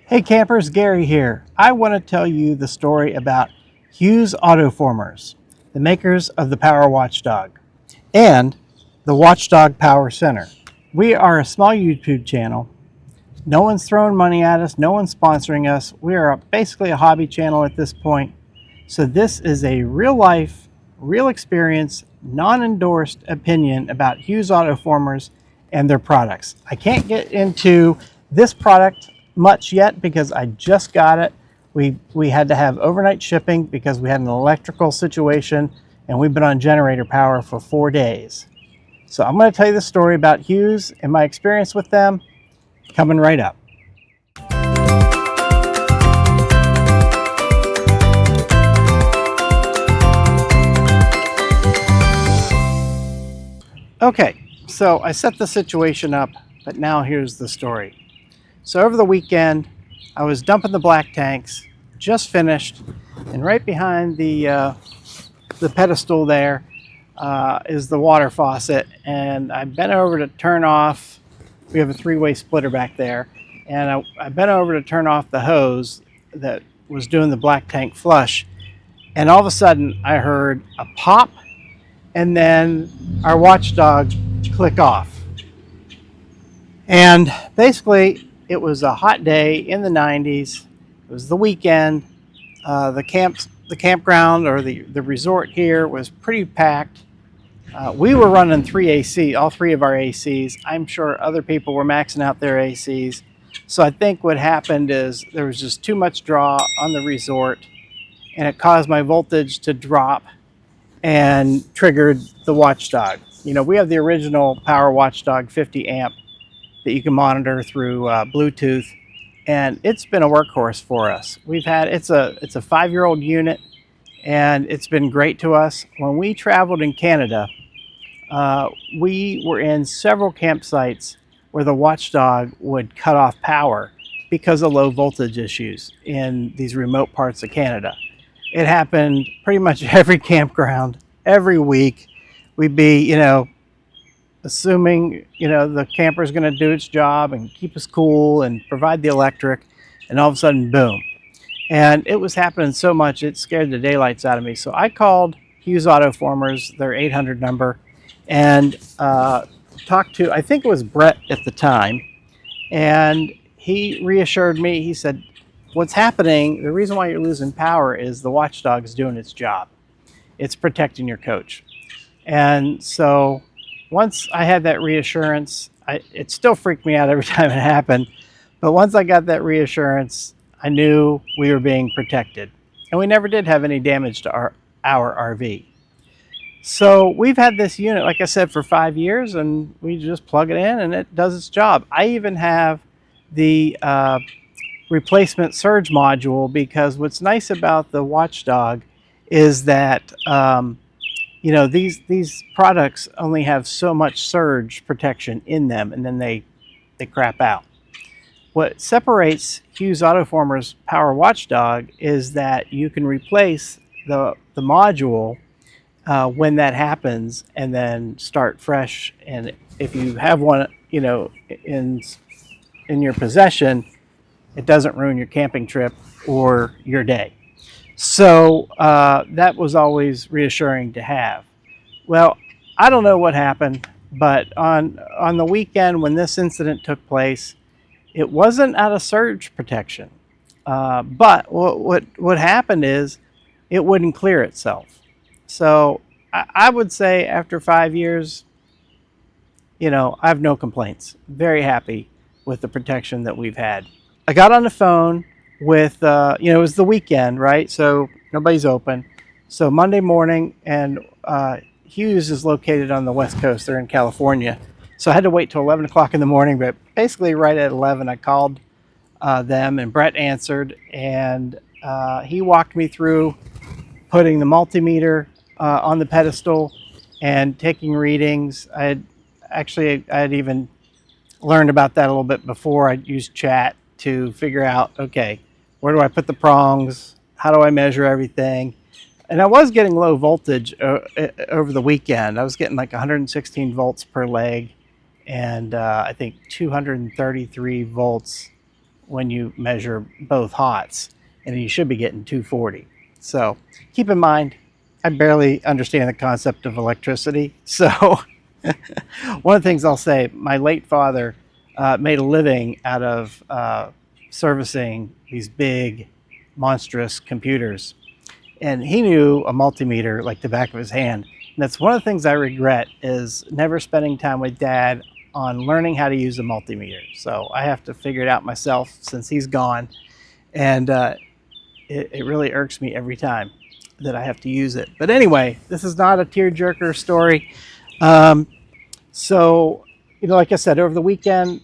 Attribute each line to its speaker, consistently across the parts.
Speaker 1: Hey campers, Gary here. I want to tell you the story about Hughes Autoformers, the makers of the Power Watchdog, and the WatchDog Power Center. We are a small YouTube channel. No one's throwing money at us, no one's sponsoring us. We are basically a hobby channel at this point. So this is a real life, real experience, non-endorsed opinion about Hughes Autoformers and their products. I can't get into this product much yet because I just got it. We had to have overnight shipping because we had an electrical situation and we've been on generator power for 4 days. So I'm going to tell you the story about Hughes and my experience with them coming right up. Okay, so I set the situation up, but now here's the story. So over the weekend, I was dumping the black tanks, just finished, and right behind the pedestal there is the water faucet, and I bent over to turn off. We have a three-way splitter back there, and I bent over to turn off the hose that was doing the black tank flush, and all of a sudden I heard a pop, and then our watchdog click off. And basically, it was a hot day in the 90s. It was the weekend. The campground or the resort here was pretty packed. We were running 3 AC, all 3 of our ACs. I'm sure other people were maxing out their ACs. So I think what happened is there was just too much draw on the resort, and it caused my voltage to drop and triggered the watchdog. You know, we have the original Power Watchdog 50 amp that you can monitor through Bluetooth, and it's been a workhorse for us. It's a 5-year-old unit, and it's been great to us. When we traveled in Canada, we were in several campsites where the watchdog would cut off power because of low voltage issues in these remote parts of Canada. It happened pretty much every campground, every week. We'd be, assuming, the camper's going to do its job and keep us cool and provide the electric, and all of a sudden, boom. And it was happening so much, it scared the daylights out of me. So I called Hughes Autoformers, their 800 number, and talked to, I think it was Brett at the time, and he reassured me. He said, what's happening, the reason why you're losing power is the watchdog is doing its job. It's protecting your coach. And so once I had that reassurance, it still freaked me out every time it happened, but once I got that reassurance, I knew we were being protected. And we never did have any damage to our RV. So we've had this unit, like I said, for 5 years, and we just plug it in and it does its job. I even have the replacement surge module, because what's nice about the watchdog is that these products only have so much surge protection in them, and then they crap out. What separates Hughes Autoformers Power Watchdog is that you can replace the module when that happens, and then start fresh. And if you have one in your possession, it doesn't ruin your camping trip or your day. So that was always reassuring to have. Well, I don't know what happened, but on the weekend when this incident took place, it wasn't out of surge protection. But what happened is it wouldn't clear itself. So I would say after 5 years, I have no complaints. Very happy with the protection that we've had. I got on the phone with, it was the weekend, right? So nobody's open. So Monday morning, and Hughes is located on the West Coast. They're in California. So I had to wait till 11 o'clock in the morning, but basically right at 11, I called them, and Brett answered, and he walked me through putting the multimeter on the pedestal and taking readings. I had even learned about that a little bit before. I used chat to figure out, okay, where do I put the prongs? How do I measure everything? And I was getting low voltage over the weekend. I was getting like 116 volts per leg, and I think 233 volts when you measure both hots, and you should be getting 240. So keep in mind, I barely understand the concept of electricity. So one of the things I'll say, my late father made a living out of servicing these big, monstrous computers. And he knew a multimeter like the back of his hand. And that's one of the things I regret, is never spending time with Dad on learning how to use a multimeter. So I have to figure it out myself since he's gone. And it really irks me every time that I have to use it. But anyway, this is not a tearjerker story. So, like I said, over the weekend,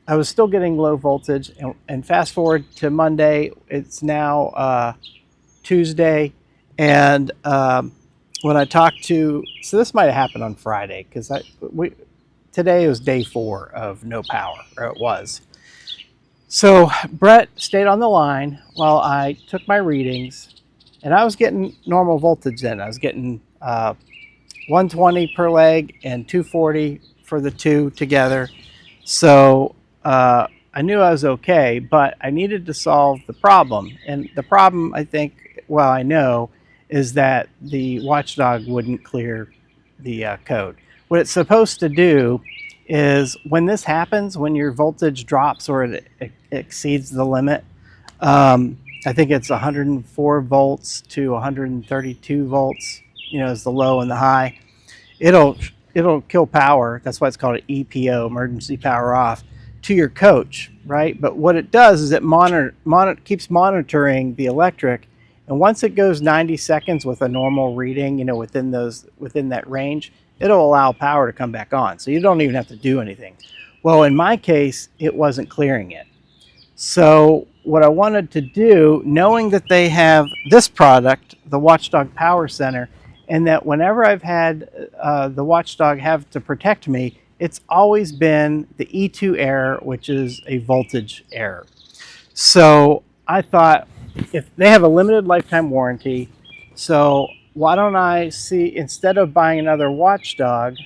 Speaker 1: I was still getting low voltage. And fast forward to Monday, it's now Tuesday. And when I talked to, so this might have happened on Friday, because today was day 4 of no power, or it was. So Brett stayed on the line while I took my readings, and I was getting normal voltage then. I was getting 120 per leg and 240 for the two together. So I knew I was okay, but I needed to solve the problem. And the problem, I think, well, I know, is that the WatchDog wouldn't clear the code. What it's supposed to do is, when this happens, when your voltage drops or it exceeds the limit, I think it's 104 volts to 132 volts, is the low and the high. It'll kill power. That's why it's called an EPO, emergency power off, to your coach, right? But what it does is it keeps monitoring the electric, and once it goes 90 seconds with a normal reading, within that range, it'll allow power to come back on. So you don't even have to do anything. Well, in my case, it wasn't clearing it. So what I wanted to do, knowing that they have this product, the WatchDog Power Center, and that whenever I've had the WatchDog have to protect me, it's always been the E2 error, which is a voltage error. So I thought, if they have a limited lifetime warranty, so why don't I see, instead of buying another WatchDog,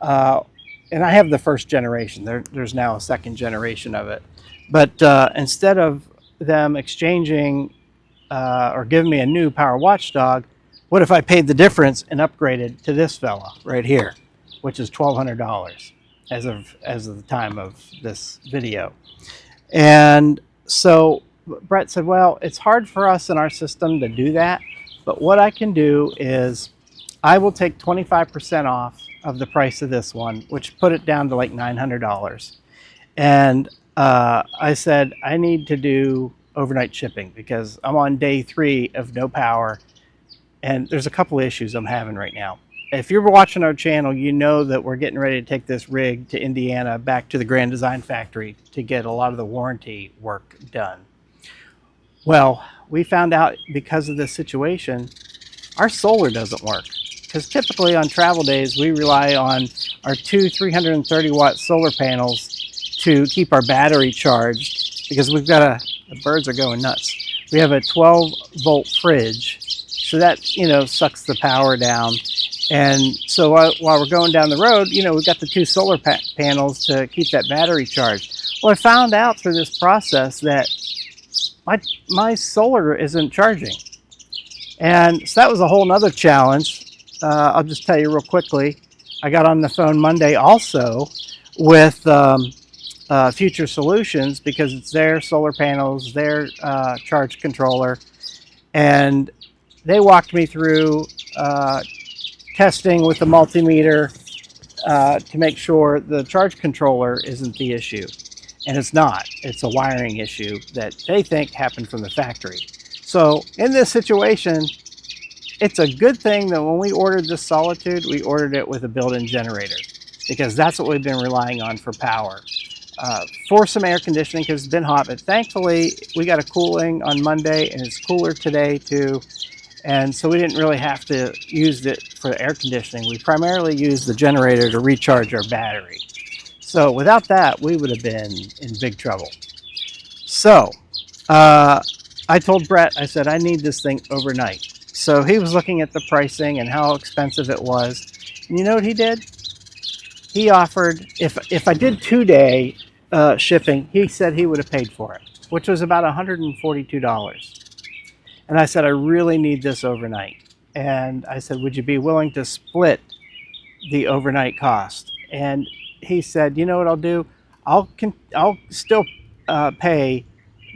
Speaker 1: and I have the first generation, there's now a second generation of it, but instead of them exchanging or giving me a new Power WatchDog, what if I paid the difference and upgraded to this fella right here, which is $1,200 as of the time of this video. And so Brett said, well, it's hard for us in our system to do that, but what I can do is I will take 25% off of the price of this one, which put it down to like $900. And I said, I need to do overnight shipping because I'm on day 3 of no power, and there's a couple of issues I'm having right now. If you're watching our channel, you know that we're getting ready to take this rig to Indiana, back to the Grand Design Factory, to get a lot of the warranty work done. Well, we found out because of this situation, our solar doesn't work. Because typically on travel days, we rely on our 2 330 watt solar panels to keep our battery charged, because we've got the birds are going nuts. We have a 12 volt fridge, so that, sucks the power down. And so while we're going down the road, we've got the 2 solar panels to keep that battery charged. Well, I found out through this process that my solar isn't charging. And so that was a whole nother challenge. I'll just tell you real quickly. I got on the phone Monday also with Future Solutions, because it's their solar panels, their charge controller. And they walked me through testing with the multimeter to make sure the charge controller isn't the issue. And it's not. It's a wiring issue that they think happened from the factory. So in this situation, it's a good thing that when we ordered this Solitude, we ordered it with a built-in generator, because that's what we've been relying on for power. For some air conditioning, because it's been hot, but thankfully we got a cooling on Monday and it's cooler today too. And so we didn't really have to use it for air conditioning. We primarily used the generator to recharge our battery. So without that, we would have been in big trouble. So I told Brett, I said, I need this thing overnight. So he was looking at the pricing and how expensive it was. And you know what he did? He offered, if I did 2-day shipping, he said he would have paid for it, which was about $142. And I said, I really need this overnight. And I said, would you be willing to split the overnight cost? And he said, you know what I'll do? I'll still pay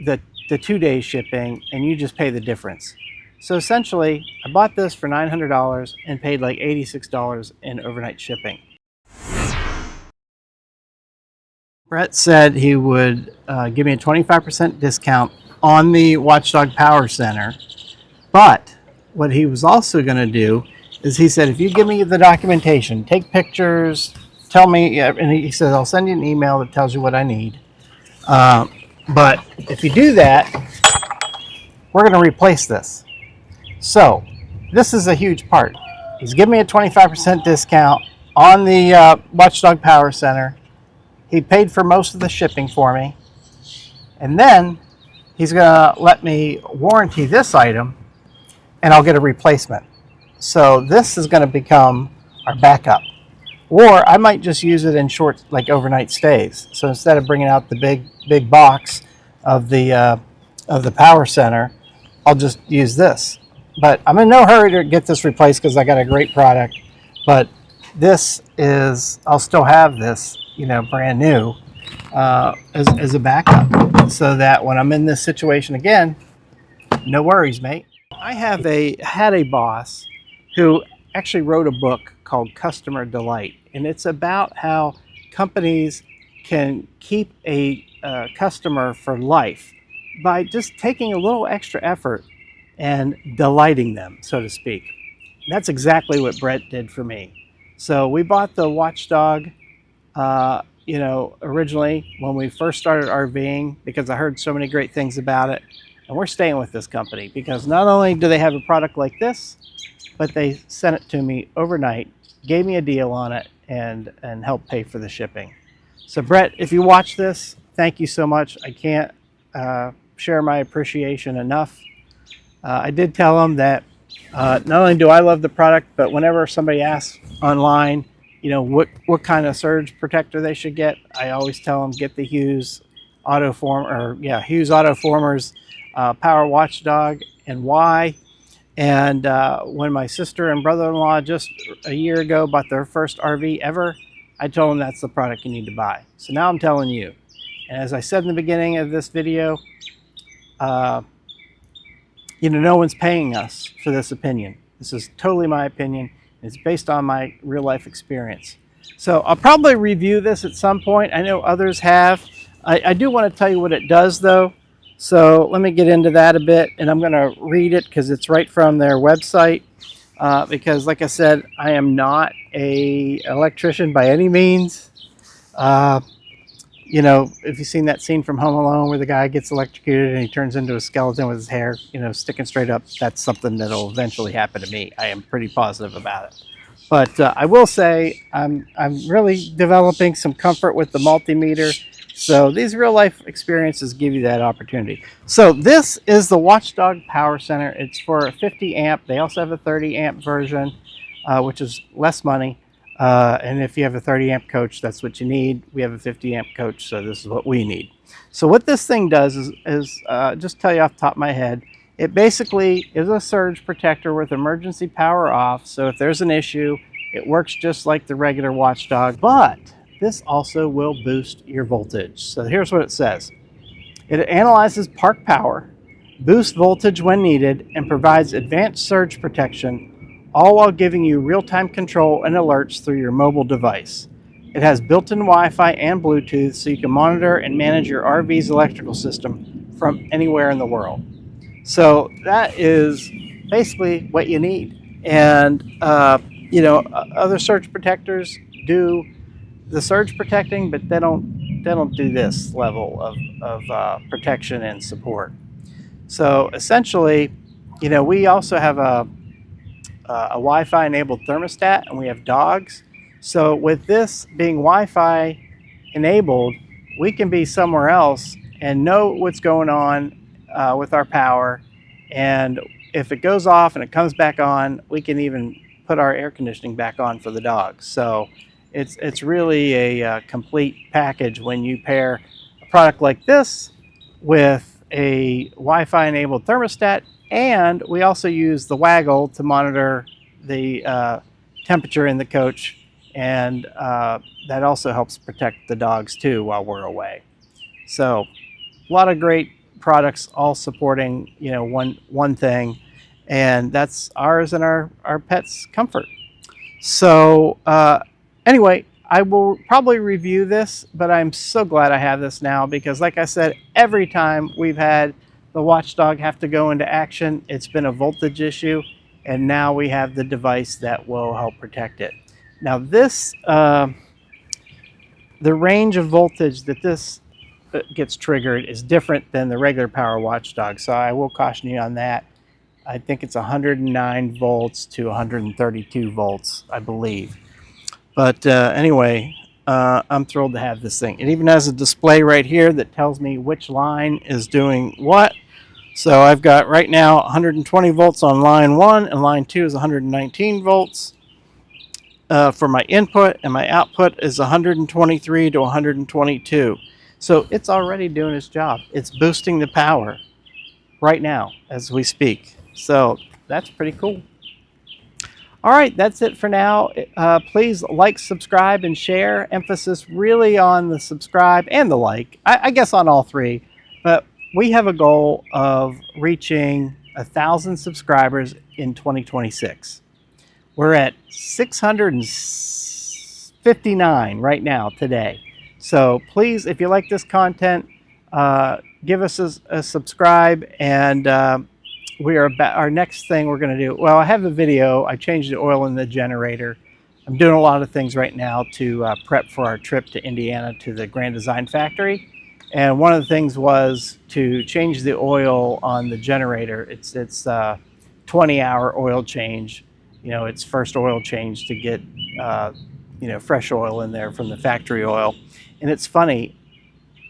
Speaker 1: the 2 day shipping, and you just pay the difference. So essentially, I bought this for $900 and paid like $86 in overnight shipping. Brett said he would give me a 25% discount on the WatchDog Power Center, but what he was also going to do is he said, if you give me the documentation, take pictures, tell me, and he says, I'll send you an email that tells you what I need. But if you do that, we're going to replace this. So this is a huge part. He's giving me a 25% discount on the WatchDog Power Center. He paid for most of the shipping for me. And then he's going to let me warranty this item, and I'll get a replacement. So this is going to become our backup. Or I might just use it in short, like overnight stays. So instead of bringing out the big box of the Power Center, I'll just use this. But I'm in no hurry to get this replaced because I got a great product. But this is, I'll still have this, brand new as a backup, so that when I'm in this situation again, no worries, mate. I had a boss who actually wrote a book called Customer Delight, and it's about how companies can keep a customer for life by just taking a little extra effort and delighting them, so to speak. And that's exactly what Brett did for me. So we bought the WatchDog, originally when we first started RVing, because I heard so many great things about it. And we're staying with this company because not only do they have a product like this, but they sent it to me overnight, gave me a deal on it, and helped pay for the shipping. So Brett, if you watch this, thank you so much. I can't share my appreciation enough. I did tell him that not only do I love the product, but whenever somebody asks online, what kind of surge protector they should get, I always tell them get the Hughes Autoformers Power WatchDog, and why. And when my sister and brother-in-law just a year ago bought their first RV ever, I told them that's the product you need to buy. So now I'm telling you. And as I said in the beginning of this video, no one's paying us for this opinion. This is totally my opinion. It's based on my real life experience. So I'll probably review this at some point. I know others have. I do want to tell you what it does though. So let me get into that a bit, and I'm going to read it because it's right from their website. Because like I said, I am not an electrician by any means. If you've seen that scene from Home Alone where the guy gets electrocuted and he turns into a skeleton with his hair, sticking straight up, that's something that'll eventually happen to me. I am pretty positive about it. But I will say I'm really developing some comfort with the multimeter. So these real life experiences give you that opportunity. So this is the WatchDog Power Center. It's for a 50 amp. They also have a 30 amp version, which is less money. And if you have a 30 amp coach, that's what you need. We have a 50 amp coach, so this is what we need. So what this thing does is just tell you off the top of my head, it basically is a surge protector with emergency power off. So if there's an issue, it works just like the regular WatchDog, but this also will boost your voltage. So here's what it says. It analyzes park power, boosts voltage when needed, and provides advanced surge protection, all while giving you real-time control and alerts through your mobile device. It has built-in Wi-Fi and Bluetooth, so you can monitor and manage your RV's electrical system from anywhere in the world. So that is basically what you need. And other surge protectors do the surge protecting, but they don't do this level of protection and support. So essentially, we also have a Wi-Fi enabled thermostat, and we have dogs. So with this being Wi-Fi enabled, we can be somewhere else and know what's going on with our power. And if it goes off and it comes back on, we can even put our air conditioning back on for the dogs. So It's really a complete package when you pair a product like this with a Wi-Fi enabled thermostat, and we also use the waggle to monitor the temperature in the coach, and that also helps protect the dogs too while we're away. So a lot of great products, all supporting one thing, and that's ours and our pets' comfort. So anyway, I will probably review this, but I'm so glad I have this now because, like I said, every time we've had the WatchDog have to go into action, it's been a voltage issue, and now we have the device that will help protect it. Now this, the range of voltage that this gets triggered is different than the regular power WatchDog, so I will caution you on that. I think it's 109 volts to 132 volts, I believe. But anyway, I'm thrilled to have this thing. It even has a display right here that tells me which line is doing what. So I've got right now 120 volts on line 1, and line 2 is 119 volts for my input, and my output is 123 to 122. So it's already doing its job. It's boosting the power right now as we speak. So that's pretty cool. All right, that's it for now. Please like, subscribe, and share. Emphasis really on the subscribe and the like. I guess on all three. But we have a goal of reaching 1,000 subscribers in 2026. We're at 659 right now today. So please, if you like this content, give us a subscribe, and our next thing we're going to do, well, I have a video. I changed the oil in the generator. I'm doing a lot of things right now to prep for our trip to Indiana to the Grand Design Factory. And one of the things was to change the oil on the generator. It's 20-hour oil change. It's first oil change to get fresh oil in there from the factory oil. And it's funny,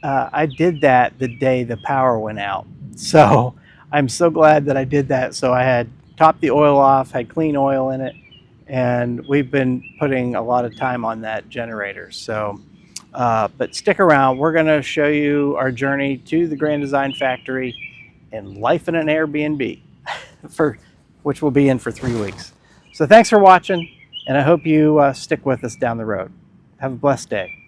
Speaker 1: I did that the day the power went out. So I'm so glad that I did that. So I had topped the oil off, had clean oil in it, and we've been putting a lot of time on that generator. So, but stick around. We're going to show you our journey to the Grand Design Factory and life in an Airbnb, which we'll be in for 3 weeks. So thanks for watching, and I hope you stick with us down the road. Have a blessed day.